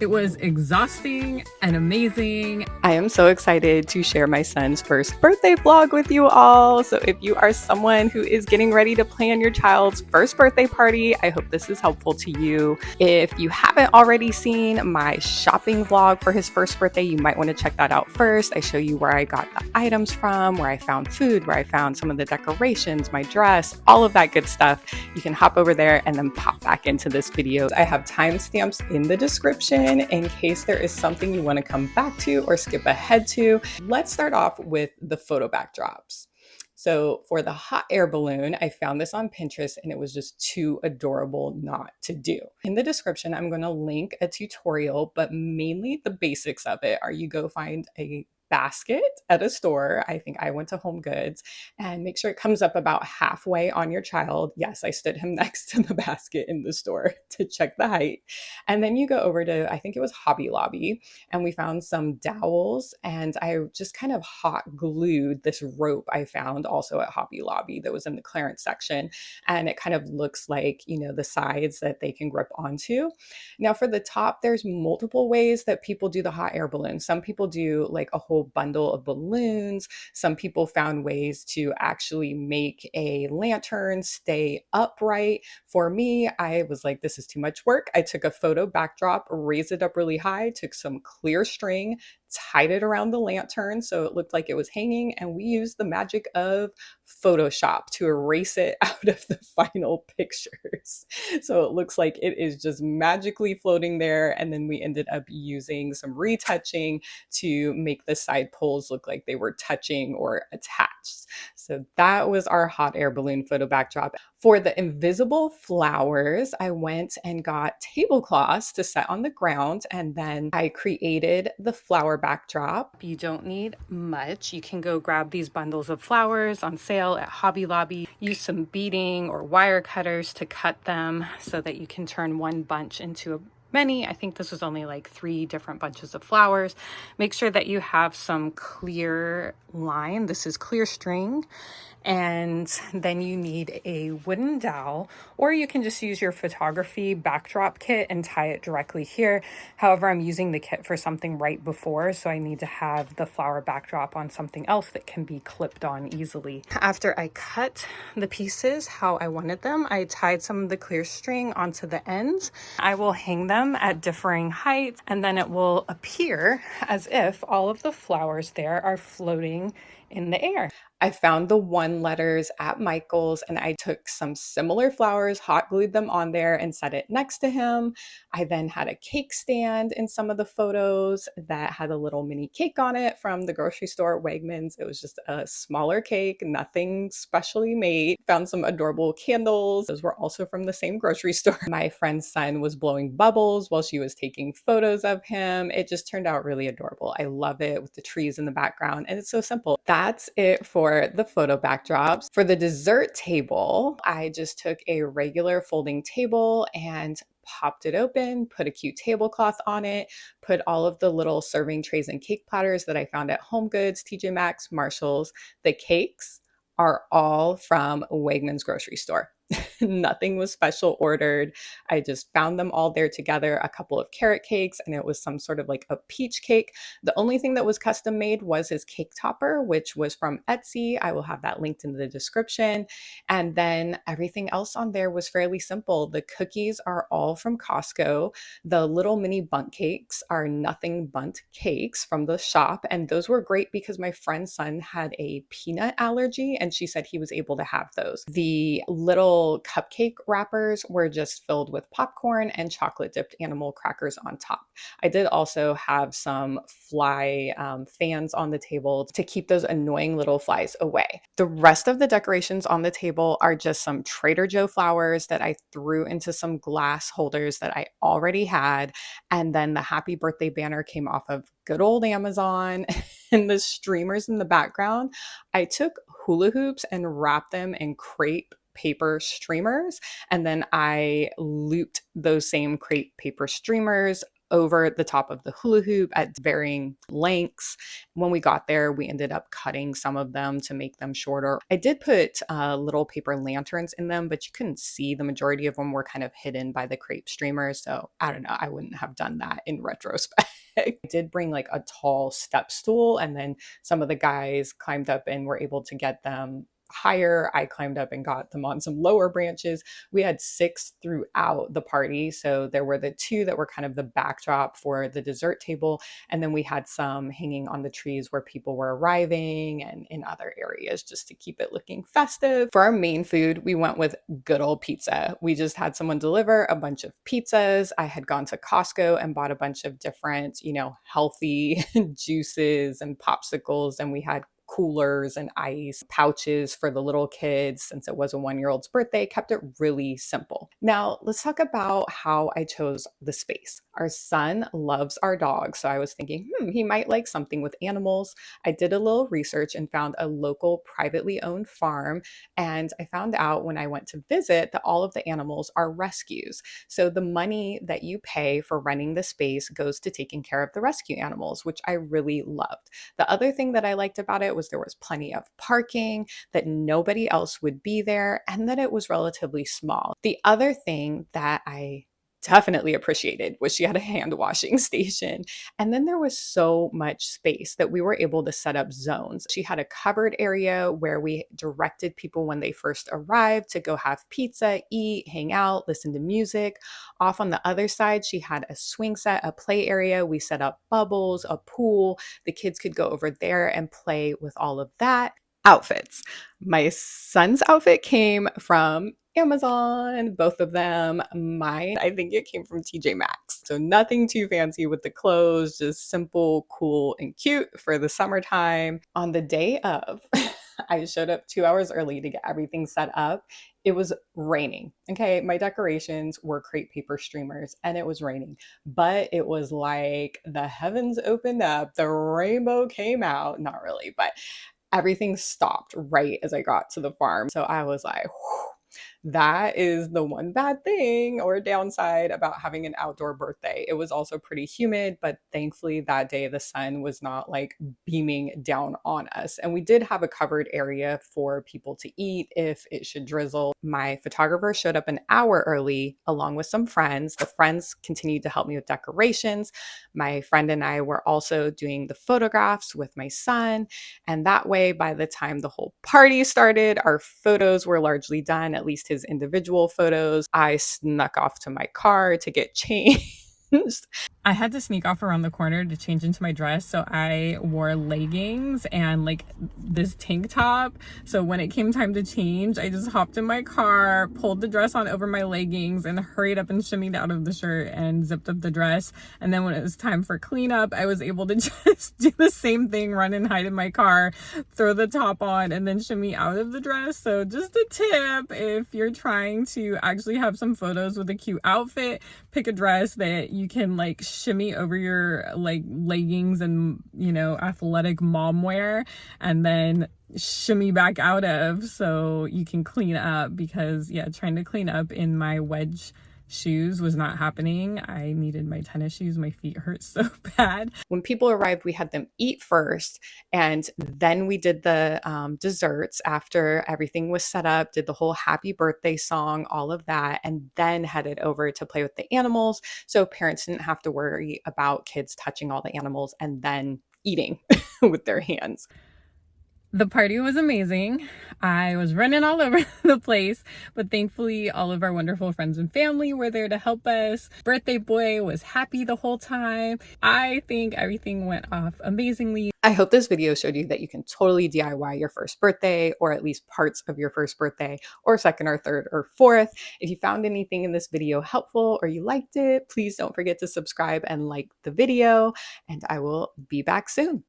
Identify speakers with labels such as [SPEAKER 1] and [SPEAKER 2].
[SPEAKER 1] It was exhausting and amazing.
[SPEAKER 2] I am so excited to share my son's first birthday vlog with you all. So if you are someone who is getting ready to plan your child's first birthday party, I hope this is helpful to you. If you haven't already seen my shopping vlog for his first birthday, you might want to check that out first. I show you where I got the items from, where I found food, where I found some of the decorations, my dress, all of that good stuff. You can hop over there and then pop back into this video. I have timestamps in the description in case there is something you want to come back to or skip ahead to. Let's start off with the photo backdrops. So for the hot air balloon, I found this on Pinterest and it was just too adorable not to do. In the description, I'm going to link a tutorial, but mainly the basics of it are you go find a basket at a store. I think I went to HomeGoods, and make sure it comes up about halfway on your child. Yes, I stood him next to the basket in the store to check the height. And then you go over to, I think it was Hobby Lobby, and we found some dowels, and I just kind of hot glued this rope I found also at Hobby Lobby that was in the clearance section, and it kind of looks like, you know, the sides that they can grip onto. Now for the top, there's multiple ways that people do the hot air balloon. Some people do like a whole bundle of balloons. Some people found ways to actually make a lantern stay upright. For me, I was like, this is too much work. I took a photo backdrop, raised it up really high, took some clear string, tied it around the lantern so it looked like it was hanging, and we used the magic of Photoshop to erase it out of the final pictures. So it looks like it is just magically floating there, and then we ended up using some retouching to make the side poles look like they were touching or attached. So that was our hot air balloon photo backdrop. For the invisible flowers, I went and got tablecloths to set on the ground, and then I created the flower backdrop. You don't need much. You can go grab these bundles of flowers on sale at Hobby Lobby. Use some beading or wire cutters to cut them so that you can turn one bunch into many. I think this was only like 3 different bunches of flowers. Make sure that you have some clear line. This is clear string. And then you need a wooden dowel, or you can just use your photography backdrop kit and tie it directly here. However, I'm using the kit for something right before, so I need to have the flower backdrop on something else that can be clipped on easily. After I cut the pieces how I wanted them, I tied some of the clear string onto the ends. I will hang them at differing heights, and then it will appear as if all of the flowers there are floating in the air. I found the one letters at Michael's, and I took some similar flowers, hot glued them on there and set it next to him. I then had a cake stand in some of the photos that had a little mini cake on it from the grocery store at Wegmans. It was just a smaller cake, nothing specially made. Found some adorable candles. Those were also from the same grocery store. My friend's son was blowing bubbles while she was taking photos of him. It just turned out really adorable. I love it with the trees in the background, and it's so simple. That's it for the photo backdrops. For the dessert table, I just took a regular folding table and popped it open, put a cute tablecloth on it, put all of the little serving trays and cake platters that I found at HomeGoods, TJ Maxx, Marshalls. The cakes are all from Wegmans grocery store. Nothing was special ordered. I just found them all there together, a couple of carrot cakes, and it was some sort of like a peach cake. The only thing that was custom made was his cake topper, which was from Etsy. I will have that linked in the description. And then everything else on there was fairly simple. The cookies are all from Costco. The little mini bundt cakes are nothing bundt cakes from the shop. And those were great because my friend's son had a peanut allergy, and she said he was able to have those. The little cupcake wrappers were just filled with popcorn and chocolate dipped animal crackers on top. I did also have some fly fans on the table to keep those annoying little flies away. The rest of the decorations on the table are just some Trader Joe flowers that I threw into some glass holders that I already had. And then the happy birthday banner came off of good old Amazon. And the streamers in the background, I took hula hoops and wrapped them in crepe paper streamers, and then I looped those same crepe paper streamers over the top of the hula hoop at varying lengths. When we got there, we ended up cutting some of them to make them shorter. I did put little paper lanterns in them, but you couldn't see. The majority of them were kind of hidden by the crepe streamers. So I don't know. I wouldn't have done that in retrospect. I did bring like a tall step stool, and then some of the guys climbed up and were able to get them higher. I climbed up and got them on some lower branches. We had 6 throughout the party. So there were the 2 that were kind of the backdrop for the dessert table. And then we had some hanging on the trees where people were arriving and in other areas just to keep it looking festive. For our main food, we went with good old pizza. We just had someone deliver a bunch of pizzas. I had gone to Costco and bought a bunch of different, healthy juices and popsicles. And we had coolers and ice pouches for the little kids since it was a 1-year-old's birthday. Kept it really simple. Now let's talk about how I chose the space. Our son loves our dog, so I was thinking he might like something with animals. I did a little research and found a local privately owned farm, and I found out when I went to visit that all of the animals are rescues. So the money that you pay for renting the space goes to taking care of the rescue animals, which I really loved. The other thing that I liked about it was there was plenty of parking, that nobody else would be there, and that it was relatively small. The other thing that I definitely appreciated was she had a hand washing station. And then there was so much space that we were able to set up zones. She had a covered area where we directed people when they first arrived to go have pizza, eat, hang out, listen to music. Off on the other side, she had a swing set, a play area. We set up bubbles, a pool. The kids could go over there and play with all of that. Outfits. My son's outfit came from Amazon, both of them. Mine, I think it came from TJ Maxx. So nothing too fancy with the clothes, just simple, cool, and cute for the summertime. On the day of, I showed up 2 hours early to get everything set up. It was raining. Okay, my decorations were crepe paper streamers and it was raining, but it was like the heavens opened up, the rainbow came out. Not really, but everything stopped right as I got to the farm. So I was like, whew, that is the one bad thing or downside about having an outdoor birthday. It was also pretty humid, but thankfully that day the sun was not like beaming down on us. And we did have a covered area for people to eat if it should drizzle. My photographer showed up an hour early along with some friends. The friends continued to help me with decorations. My friend and I were also doing the photographs with my son. And that way, by the time the whole party started, our photos were largely done, at least his individual photos. I snuck off to my car to get changed.
[SPEAKER 1] I had to sneak off around the corner to change into my dress, so I wore leggings and like this tank top. So when it came time to change, I just hopped in my car, pulled the dress on over my leggings, and hurried up and shimmied out of the shirt and zipped up the dress. And then when it was time for cleanup, I was able to just do the same thing, run and hide in my car, throw the top on, and then shimmy out of the dress. So just a tip, if you're trying to actually have some photos with a cute outfit, pick a dress that you can like shimmy over your like leggings and athletic mom wear, and then shimmy back out of so you can clean up, because trying to clean up in my wedge shoes was not happening. I needed my tennis shoes. My feet hurt so bad.
[SPEAKER 2] When people arrived, we had them eat first, and then we did the desserts after everything was set up, did the whole happy birthday song, all of that, and then headed over to play with the animals. So parents didn't have to worry about kids touching all the animals and then eating with their hands.
[SPEAKER 1] The party was amazing. I was running all over the place, but thankfully all of our wonderful friends and family were there to help us. Birthday boy was happy the whole time. I think everything went off amazingly.
[SPEAKER 2] I hope this video showed you that you can totally DIY your first birthday, or at least parts of your first birthday, or second or third or fourth. If you found anything in this video helpful or you liked it, please don't forget to subscribe and like the video, and I will be back soon.